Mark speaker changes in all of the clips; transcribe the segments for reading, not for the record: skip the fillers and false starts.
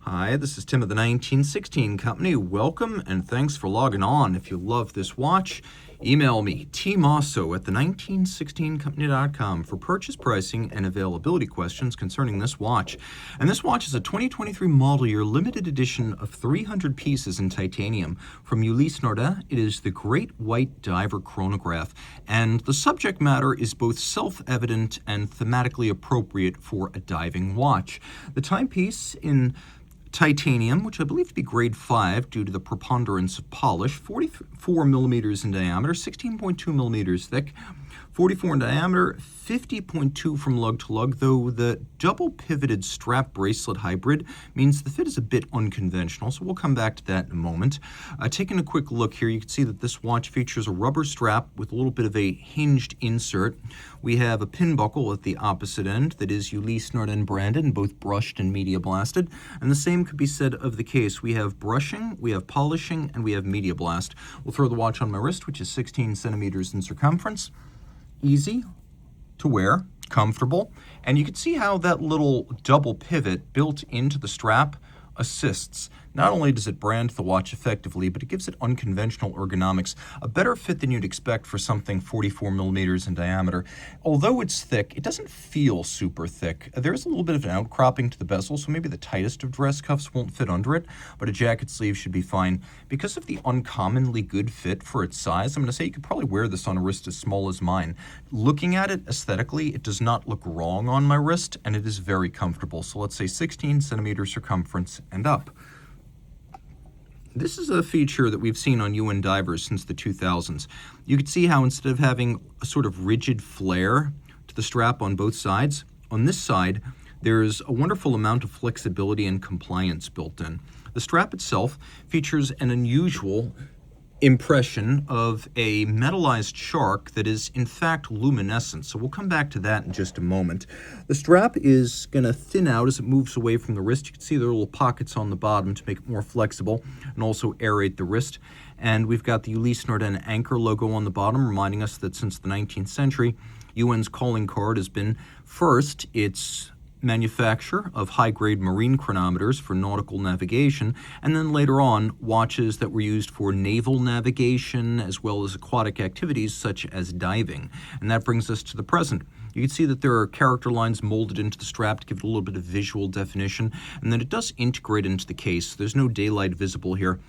Speaker 1: Hi, this is Tim of the 1916 Company. Welcome and thanks for logging on. If you love this watch, email me, Team Mosso at the1916company.com for purchase pricing and availability questions concerning this watch. And this watch is a 2023 model year limited edition of 300 pieces in titanium. From Ulysse Nardin, it is the Great White Diver Chronograph. And the subject matter is both self-evident and thematically appropriate for a diving watch. The timepiece in titanium, which I believe to be grade 5 due to the preponderance of polish, 44 millimeters in diameter, 16.2 millimeters thick, 44 in diameter, 50.2 from lug to lug, though the double pivoted strap bracelet hybrid means the fit is a bit unconventional, so we'll come back to that in a moment. Taking a quick look here, you can see that this watch features a rubber strap with a little bit of a hinged insert. We have a pin buckle at the opposite end that is Ulysse Nardin branded and both brushed and media blasted, and the same could be said of the case. We have brushing, we have polishing, and we have media blast. We'll throw the watch on my wrist, which is 16 centimeters in circumference. Easy to wear, comfortable, and you can see how that little double pivot built into the strap assists. Not only does it brand the watch effectively, but it gives it unconventional ergonomics, a better fit than you'd expect for something 44 millimeters in diameter. Although it's thick, it doesn't feel super thick. There's a little bit of an outcropping to the bezel, so maybe the tightest of dress cuffs won't fit under it, but a jacket sleeve should be fine. Because of the uncommonly good fit for its size, I'm going to say you could probably wear this on a wrist as small as mine. Looking at it aesthetically, it does not look wrong on my wrist, and it is very comfortable. So let's say 16 centimeters circumference and up. This is a feature that we've seen on UN divers since the 2000s. You can see how instead of having a sort of rigid flare to the strap on both sides, on this side, there's a wonderful amount of flexibility and compliance built in. The strap itself features an unusual impression of a metallized shark that is in fact luminescent, so we'll come back to that in just a moment. The strap is going to thin out as it moves away from the wrist. You can see there are little pockets on the bottom to make it more flexible and also aerate the wrist. And we've got the Ulysse Nardin anchor logo on the bottom, reminding us that since the 19th century, UN's calling card has been, first, its manufacture of high-grade marine chronometers for nautical navigation, and then later on, watches that were used for naval navigation as well as aquatic activities such as diving. And that brings us to the present. You can see that there are character lines molded into the strap to give it a little bit of visual definition, and then it does integrate into the case. There's no daylight visible here,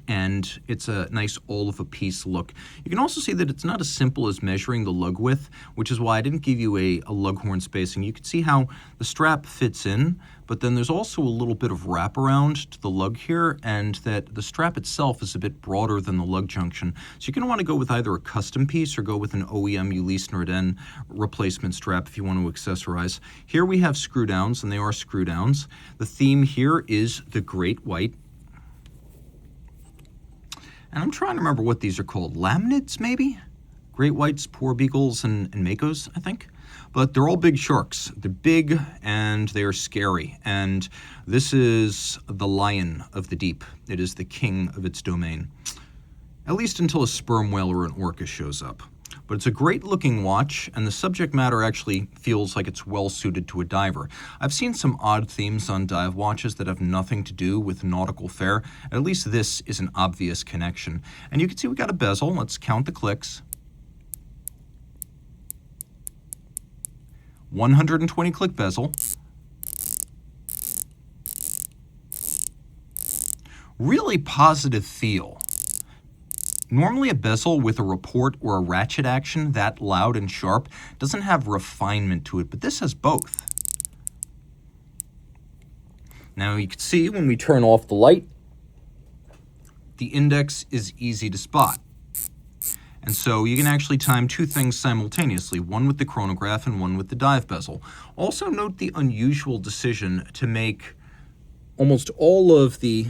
Speaker 1: and it's a nice all-of-a-piece look. You can also see that it's not as simple as measuring the lug width, which is why I didn't give you a lug horn spacing. You can see how the strap fits in, but then there's also a little bit of wraparound to the lug here, and that the strap itself is a bit broader than the lug junction. So you're going to want to go with either a custom piece or go with an OEM Ulysse Nardin replacement strap if you want to accessorize. Here we have screw downs, and they are screw downs. The theme here is the Great White. And I'm trying to remember what these are called. Lamnids, maybe? Great whites, poor beagles, and makos, I think. But they're all big sharks. They're big, and they are scary. And this is the lion of the deep. It is the king of its domain. At least until a sperm whale or an orca shows up. But it's a great-looking watch, and the subject matter actually feels like it's well-suited to a diver. I've seen some odd themes on dive watches that have nothing to do with nautical fare. At least this is an obvious connection. And you can see we got a bezel. Let's count the clicks. 120 click bezel. Really positive feel. Normally a bezel with a report or a ratchet action that loud and sharp doesn't have refinement to it, but this has both. Now you can see when we turn off the light, the index is easy to spot. And so you can actually time two things simultaneously, one with the chronograph and one with the dive bezel. Also note the unusual decision to make almost all of the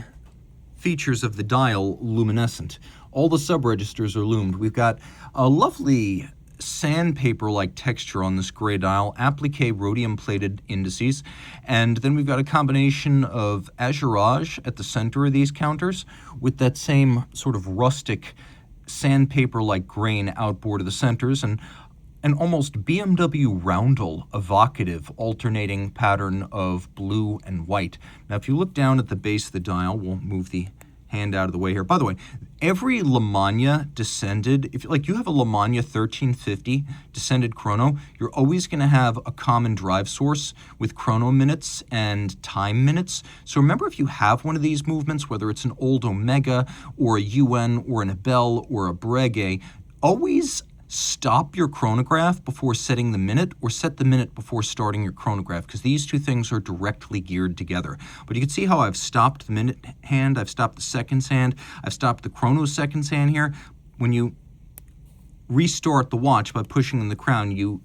Speaker 1: features of the dial luminescent. All the sub-registers are loomed. We've got a lovely sandpaper-like texture on this gray dial, applique rhodium-plated indices, and then we've got a combination of azurage at the center of these counters with that same sort of rustic sandpaper-like grain outboard of the centers, and an almost BMW roundel evocative alternating pattern of blue and white. Now, if you look down at the base of the dial, we'll move the hand out of the way here. By the way, every Lemania descended, if like you have a Lemania 1350 descended chrono, you're always going to have a common drive source with chrono minutes and time minutes. So remember, if you have one of these movements, whether it's an old Omega or a UN or an Abel or a Breguet, always stop your chronograph before setting the minute, or set the minute before starting your chronograph, because these two things are directly geared together. But you can see how I've stopped the minute hand, I've stopped the seconds hand, I've stopped the chrono seconds hand here. When you restart the watch by pushing in the crown, you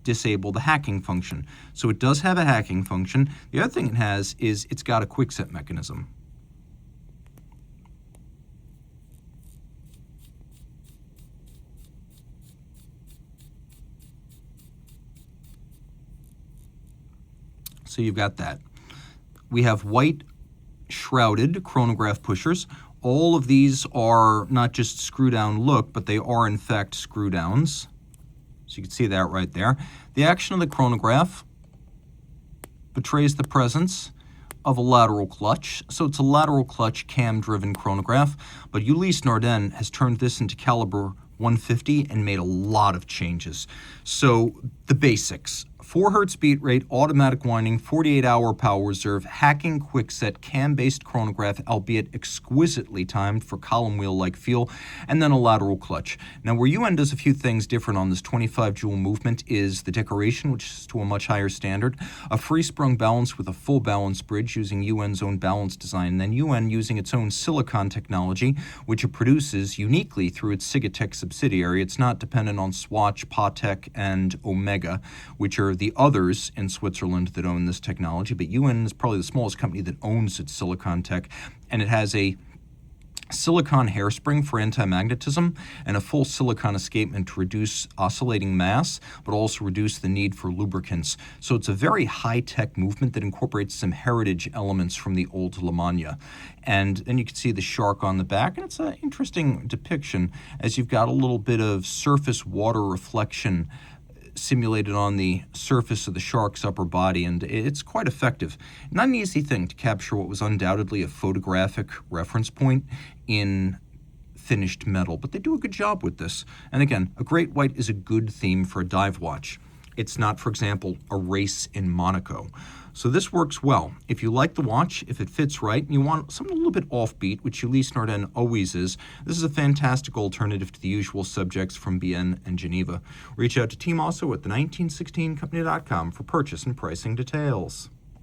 Speaker 1: disable the hacking function. So it does have a hacking function. The other thing it has is it's got a quick set mechanism. So you've got that. We have white shrouded chronograph pushers. All of these are not just screw down look, but they are in fact screw downs. So you can see that right there. The action of the chronograph betrays the presence of a lateral clutch. So it's a lateral clutch cam-driven chronograph, but Ulysse Nardin has turned this into caliber 150 and made a lot of changes. So the basics: 4 Hz beat rate, automatic winding, 48-hour power reserve, hacking quickset, cam-based chronograph, albeit exquisitely timed for column wheel-like feel, and then a lateral clutch. Now, where UN does a few things different on this 25-jewel movement is the decoration, which is to a much higher standard, a free-sprung balance with a full balance bridge using UN's own balance design, and then UN using its own silicon technology, which it produces uniquely through its Sigatech subsidiary. It's not dependent on Swatch, Patek, and Omega, which are the others in Switzerland that own this technology, but UN is probably the smallest company that owns its silicon tech, and it has a silicon hairspring for anti-magnetism and a full silicon escapement to reduce oscillating mass, but also reduce the need for lubricants. So it's a very high-tech movement that incorporates some heritage elements from the old Lemania. And then you can see the shark on the back, and it's an interesting depiction as you've got a little bit of surface water reflection simulated on the surface of the shark's upper body, and it's quite effective. Not an easy thing to capture what was undoubtedly a photographic reference point in finished metal, but they do a good job with this. And again, a great white is a good theme for a dive watch. It's not, for example, a race in Monaco. So this works well. If you like the watch, if it fits right, and you want something a little bit offbeat, which Ulysse Nardin always is, this is a fantastic alternative to the usual subjects from Bienne and Geneva. Reach out to Team Mosso at the 1916company.com for purchase and pricing details.